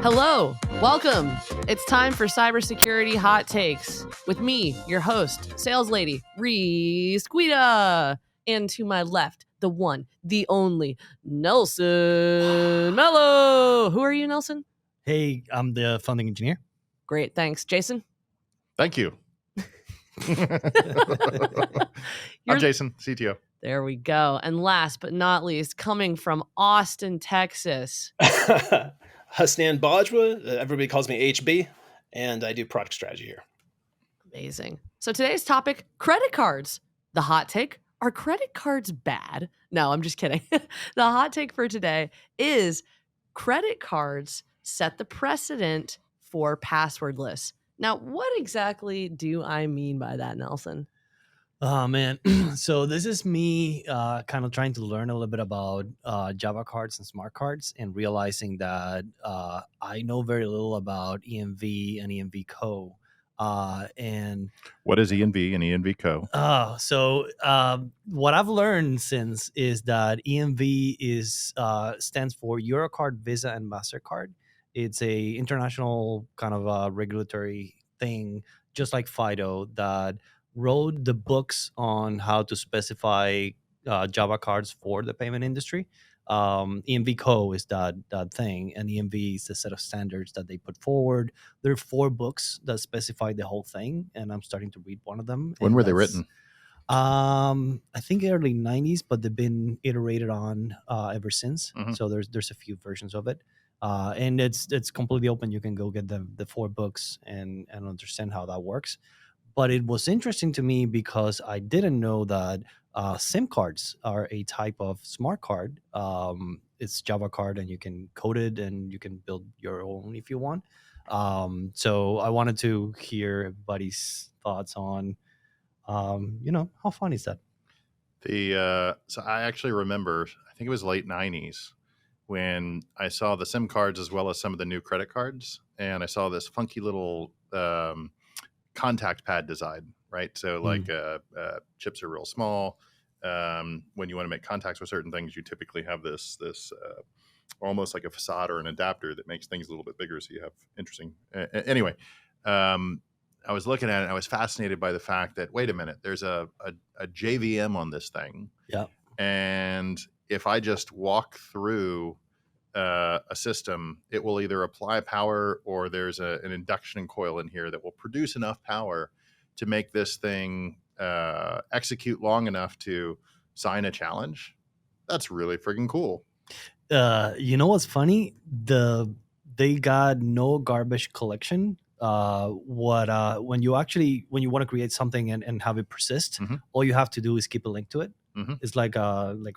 Hello, welcome. It's time for cybersecurity hot takes with me, your host, sales lady, Reece Guida. And to my left, the one, the only, Nelson Melo. Who are you, Nelson? Hey, I'm the founding engineer. Great, thanks. Jasson? Thank you. I'm Jasson, CTO. There we go. And last but not least, coming from Austin, Texas. Husnain Bajwa. Everybody calls me HB, and I do product strategy here. Amazing. So today's topic, credit cards. The hot take, are credit cards bad? No, I'm just kidding. The hot take for today is credit cards set the precedent for passwordless. Now, what exactly do I mean by that, Nelson? Oh, man. So this is me kind of trying to learn a little bit about Java cards and smart cards and realizing that I know very little about EMV and EMV Co. And what is EMV and EMV Co? So what I've learned since is that EMV stands for Eurocard, Visa, and MasterCard. It's a international kind of regulatory thing, just like FIDO, that wrote the books on how to specify Java cards for the payment industry. EMV Co is that thing, and EMV is the set of standards that they put forward. There are 4 books that specify the whole thing, and I'm starting to read one of them. When were they written? I think early 90s, but they've been iterated on ever since. Mm-hmm. So there's a few versions of it. And it's completely open. You can go get the 4 books and understand how that works. But it was interesting to me because I didn't know that SIM cards are a type of smart card. It's Java card, and you can code it, and you can build your own if you want. So I wanted to hear everybody's thoughts on, how fun is that? So I actually remember, I think it was late 90s when I saw the SIM cards as well as some of the new credit cards, and I saw this funky little contact pad design, right? So like chips are real small. When you want to make contacts with certain things, you typically have this almost like a facade or an adapter that makes things a little bit bigger, so you have interesting. Anyway, I was looking at it and I was fascinated by the fact that, wait a minute, there's a JVM on this thing. Yeah. And if I just walk through a system, it will either apply power or there's an induction coil in here that will produce enough power to make this thing execute long enough to sign a challenge. That's really freaking cool. You know what's funny? They got no garbage collection. When you want to create something and have it persist, Mm-hmm. all you have to do is keep a link to it. Mm-hmm. It's like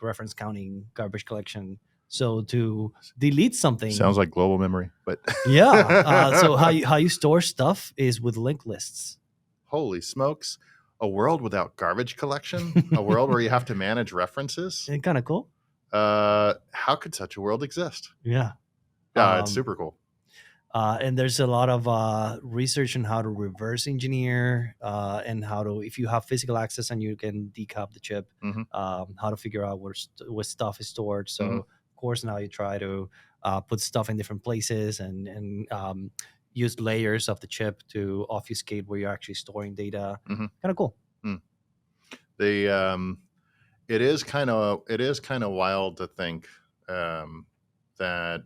reference counting, garbage collection. So to delete something sounds like global memory, but yeah. So how you store stuff is with linked lists. Holy smokes! A world without garbage collection, a world where you have to manage references. It's kind of cool. How could such a world exist? Yeah. It's super cool. And there's a lot of research on how to reverse engineer and how to, if you have physical access and you can decouple the chip, Mm-hmm. how to figure out where stuff is stored. So Mm-hmm. of course now you try to put stuff in different places and use layers of the chip to obfuscate where you're actually storing data. Mm-hmm. Kind of cool. It is kind of wild to think that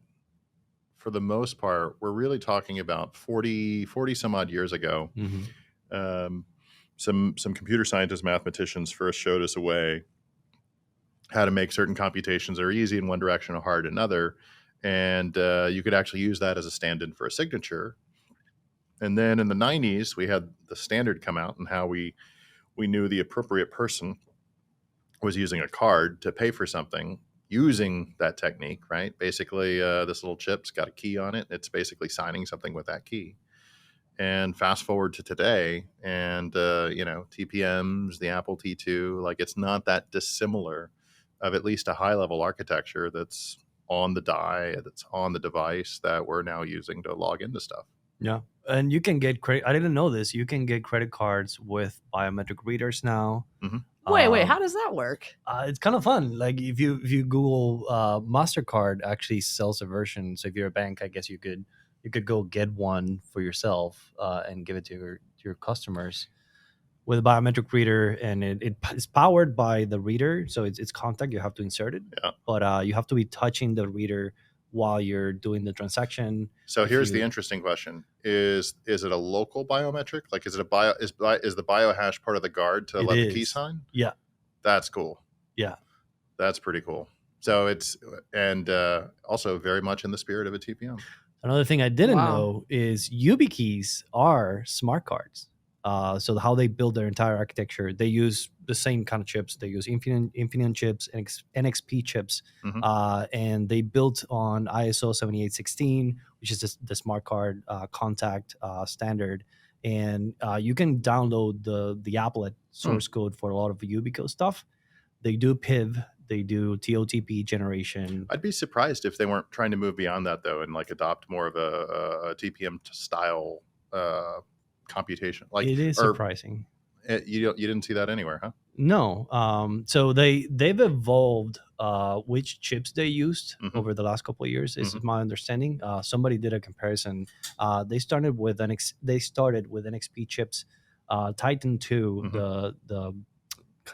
for the most part, we're really talking about 40 some odd years ago. Mm-hmm. Some computer scientists, mathematicians first showed us a way how to make certain computations that are easy in one direction or hard in another. And you could actually use that as a stand-in for a signature. And then in the 90s, we had the standard come out and how we knew the appropriate person was using a card to pay for something using that technique, right? Basically, this little chip's got a key on it. It's basically signing something with that key. And fast forward to today, and TPMs, the Apple T2, like it's not that dissimilar of at least a high-level architecture that's on the die, that's on the device that we're now using to log into stuff. Yeah, and you can get credit. I didn't know this. You can get credit cards with biometric readers now. Mm-hmm. Wait, how does that work? It's kind of fun. Like if you Google MasterCard actually sells a version. So if you're a bank, I guess you could you could go get one for yourself and give it to your customers with a biometric reader, and it's powered by the reader, so it's contact. You have to insert it, Yeah. but you have to be touching the reader while you're doing the transaction. So here's the interesting question: Is it a local biometric? Like, is it is the biohash part of the guard to let the key sign? Yeah, that's cool. Yeah, that's pretty cool. So it's also very much in the spirit of a TPM. Another thing I didn't know is YubiKeys are smart cards. So how they build their entire architecture, they use the same kind of chips. They use Infineon chips and NXP chips, and they built on ISO 7816, which is the smart card contact standard. And you can download the applet source code for a lot of YubiKey stuff. They do PIV. They do TOTP generation. I'd be surprised if they weren't trying to move beyond that, though, and like adopt more of a TPM style computation. Like, it is surprising. You didn't see that anywhere, huh? No. So they've evolved which chips they used over the last couple of years. Is my understanding. Somebody did a comparison. They started with NXP chips. Titan 2, the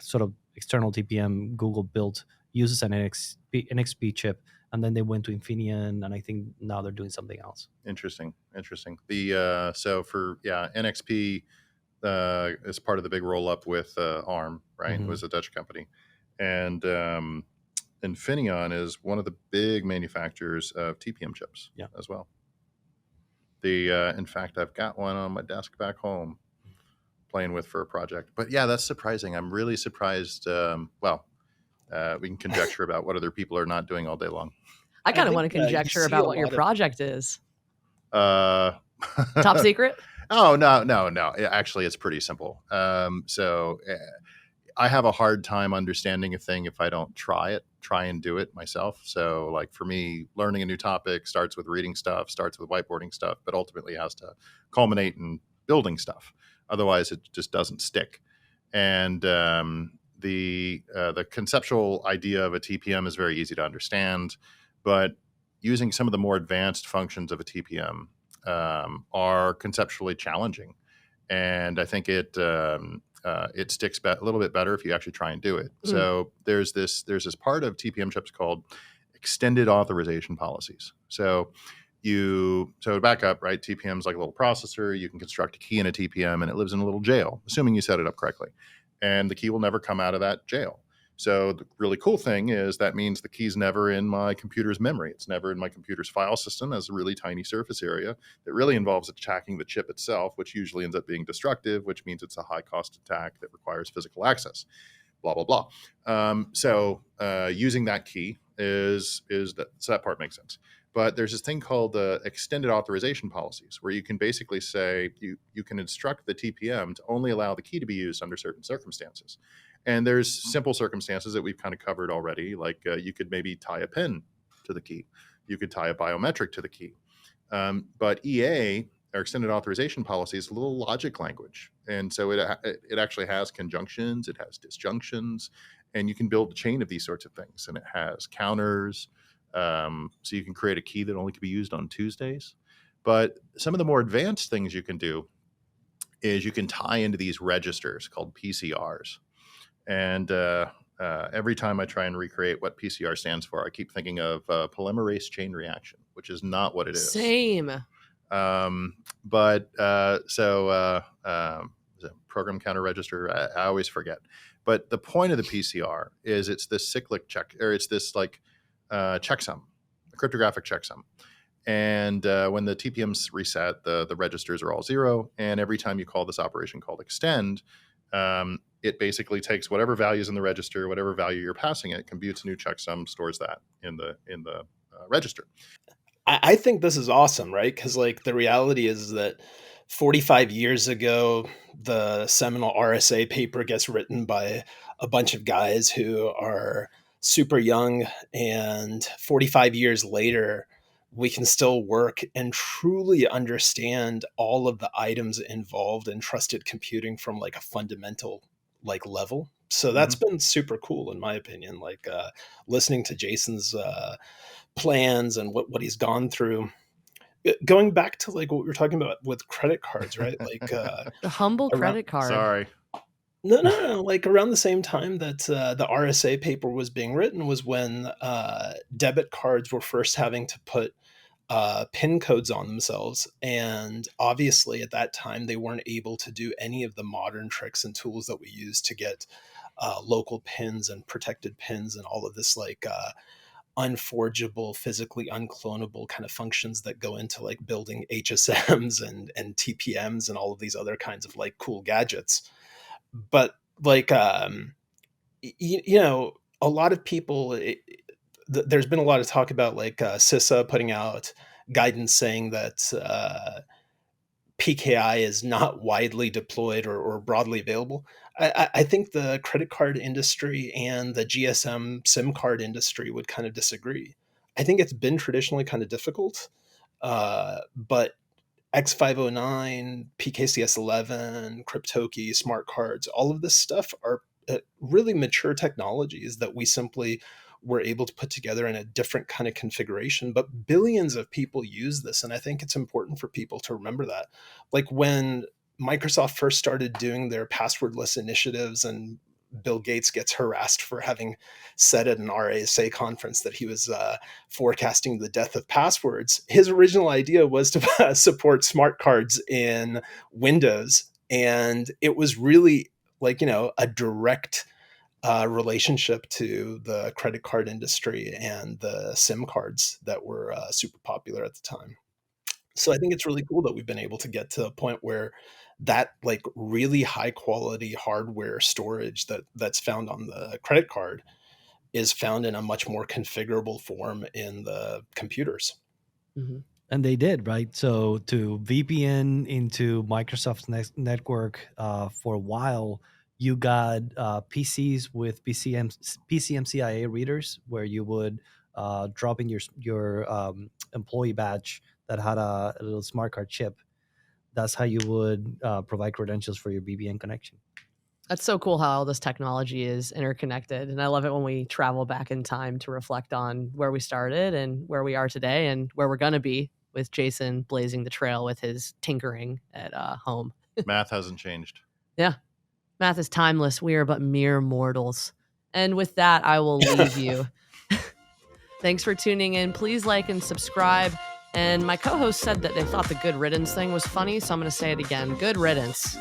sort of external TPM Google built, uses an NXP chip, and then they went to Infineon, and I think now they're doing something else. Interesting. The so for NXP is part of the big roll up with ARM, right? It was a Dutch company, and Infineon is one of the big manufacturers of TPM chips as well. In fact, I've got one on my desk back home playing with for a project. But yeah, that's surprising. I'm really surprised. We can conjecture about what other people are not doing all day long. I kind of want to conjecture about what your project is. Top secret? Oh, no. Actually, it's pretty simple. So I have a hard time understanding a thing if I don't try and do it myself. So like for me, learning a new topic starts with reading stuff, starts with whiteboarding stuff, but ultimately has to culminate in building stuff. Otherwise, it just doesn't stick. And the conceptual idea of a TPM is very easy to understand, but using some of the more advanced functions of a TPM are conceptually challenging. And I think it sticks a little bit better if you actually try and do it. So there's this part of TPM chips called extended authorization policies. So to back up, right? TPM is like a little processor. You can construct a key in a TPM, and it lives in a little jail, assuming you set it up correctly. And the key will never come out of that jail. So the really cool thing is that means the key's never in my computer's memory. It's never in my computer's file system as a really tiny surface area that really involves attacking the chip itself, which usually ends up being destructive, which means it's a high-cost attack that requires physical access. Blah, blah, blah. So using that key so that part makes sense. But there's this thing called extended authorization policies, where you can basically say you can instruct the TPM to only allow the key to be used under certain circumstances. And there's simple circumstances that we've kind of covered already, like you could maybe tie a pin to the key. You could tie a biometric to the key. But EA, or extended authorization policy, is a little logic language. And so it actually has conjunctions, it has disjunctions, and you can build a chain of these sorts of things. And it has counters. So you can create a key that only can be used on Tuesdays. But some of the more advanced things you can do is you can tie into these registers called PCRs. And every time I try and recreate what PCR stands for, I keep thinking of polymerase chain reaction, which is not what it is. Same. But program counter register, I always forget. But the point of the PCR is it's this cyclic check, or it's this like checksum, a cryptographic checksum. And when the TPMs reset, the registers are all zero. And every time you call this operation called extend, it basically takes whatever values in the register, whatever value you're passing it, computes a new checksum, stores that in the register. I think this is awesome, right? Because like the reality is that 45 years ago, the seminal RSA paper gets written by a bunch of guys who are super young, and 45 years later, we can still work and truly understand all of the items involved in trusted computing from like a fundamental like level. So that's been super cool in my opinion, like listening to Jasson's plans and what he's gone through. going back to like what we were talking about with credit cards, right? Like The humble around, credit card. Sorry. no. Like around the same time that the RSA paper was being written was when debit cards were first having to put PIN codes on themselves. And obviously at that time, they weren't able to do any of the modern tricks and tools that we use to get local PINs and protected PINs and all of this like unforgeable, physically unclonable kind of functions that go into like building HSMs and TPMs and all of these other kinds of like cool gadgets. But like, you know, a lot of people, there's been a lot of talk about like CISA putting out guidance saying that PKI is not widely deployed or broadly available. I think the credit card industry and the GSM SIM card industry would kind of disagree. I think it's been traditionally kind of difficult, but X509, PKCS11, Cryptoki, smart cards, all of this stuff are really mature technologies that we simply were able to put together in a different kind of configuration. But billions of people use this. And I think it's important for people to remember that. Like when Microsoft first started doing their passwordless initiatives and Bill Gates gets harassed for having said at an RSA conference that he was forecasting the death of passwords. His original idea was to support smart cards in Windows. And it was really like, you know, a direct relationship to the credit card industry and the SIM cards that were super popular at the time. So I think it's really cool that we've been able to get to a point where that like really high quality hardware storage that's found on the credit card is found in a much more configurable form in the computers. Mhm. And they did, right? So to VPN into Microsoft's network for a while, you got PCs with PCMCIA readers where you would drop in your employee badge that had a little smart card chip. That's how you would provide credentials for your VPN connection. That's so cool how all this technology is interconnected. And I love it when we travel back in time to reflect on where we started and where we are today and where we're going to be, with Jasson blazing the trail with his tinkering at home. Math hasn't changed. Yeah. Math is timeless. We are but mere mortals. And with that, I will leave you. Thanks for tuning in. Please like and subscribe. And my co-host said that they thought the good riddance thing was funny, so I'm going to say it again. Good riddance.